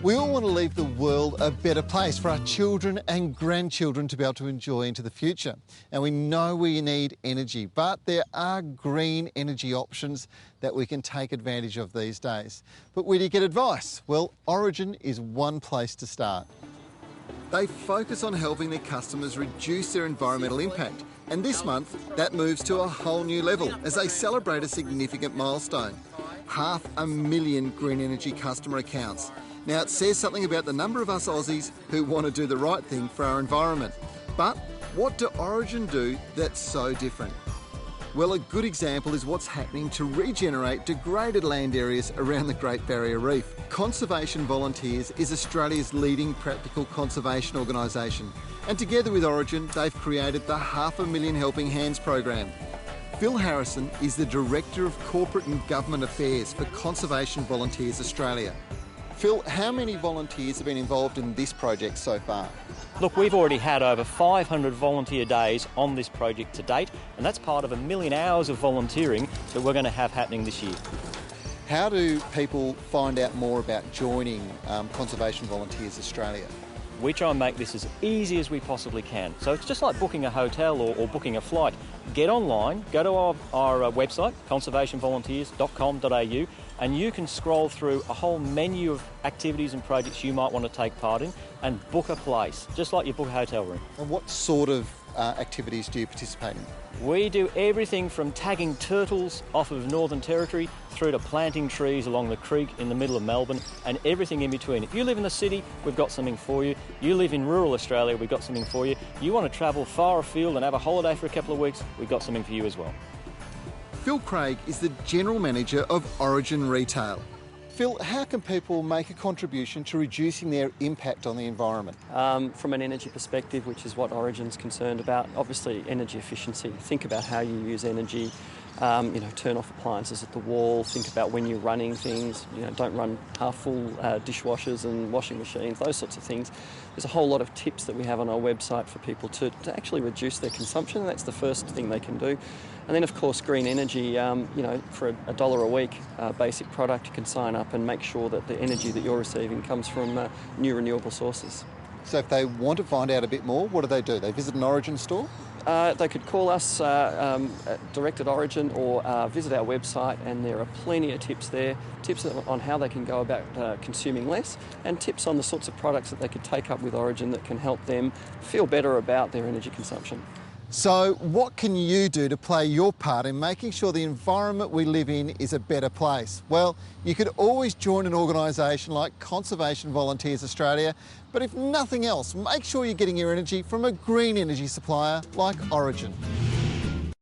We all want to leave the world a better place for our children and grandchildren to be able to enjoy into the future. And we know we need energy, but there are green energy options that we can take advantage of these days. But where do you get advice? Well, Origin is one place to start. They focus on helping their customers reduce their environmental impact. And this month, that moves to a whole new level as they celebrate a significant milestone. 500,000 green energy customer accounts. Now, it says something about the number of us Aussies who want to do the right thing for our environment. But what do Origin do that's so different? Well, a good example is what's happening to regenerate degraded land areas around the Great Barrier Reef. Conservation Volunteers is Australia's leading practical conservation organisation. And together with Origin, they've created the 500,000 Helping Hands program. Phil Harrison is the Director of Corporate and Government Affairs for Conservation Volunteers Australia. Phil, how many volunteers have been involved in this project so far? Look, we've already had over 500 volunteer days on this project to date, and that's part of 1 million hours of volunteering that we're going to have happening this year. How do people find out more about joining Conservation Volunteers Australia? We try and make this as easy as we possibly can. So it's just like booking a hotel or booking a flight. Get online, go to our website, conservationvolunteers.com.au, and you can scroll through a whole menu of activities and projects you might want to take part in and book a place, just like you book a hotel room. And what sort of activities do you participate in? We do everything from tagging turtles off of Northern Territory through to planting trees along the creek in the middle of Melbourne and everything in between. If you live in the city, we've got something for you. You live in rural Australia, we've got something for you. You want to travel far afield and have a holiday for a couple of weeks, we've got something for you as well. Phil Craig is the General Manager of Origin Retail. Phil, how can people make a contribution to reducing their impact on the environment? From an energy perspective, which is what Origin's concerned about, obviously energy efficiency. Think about how you use energy. Turn off appliances at the wall. Think about when you're running things. Don't run half-full dishwashers and washing machines. Those sorts of things. There's a whole lot of tips that we have on our website for people to actually reduce their consumption. And that's the first thing they can do. And then, of course, green energy. For $1 a week, basic product, you can sign up and make sure that the energy that you're receiving comes from new renewable sources. So if they want to find out a bit more, what do? They visit an Origin store? They could call us direct at Origin or visit our website, and there are plenty of tips there, tips on how they can go about consuming less, and tips on the sorts of products that they could take up with Origin that can help them feel better about their energy consumption. So what can you do to play your part in making sure the environment we live in is a better place? Well, you could always join an organisation like Conservation Volunteers Australia, but if nothing else, make sure you're getting your energy from a green energy supplier like Origin.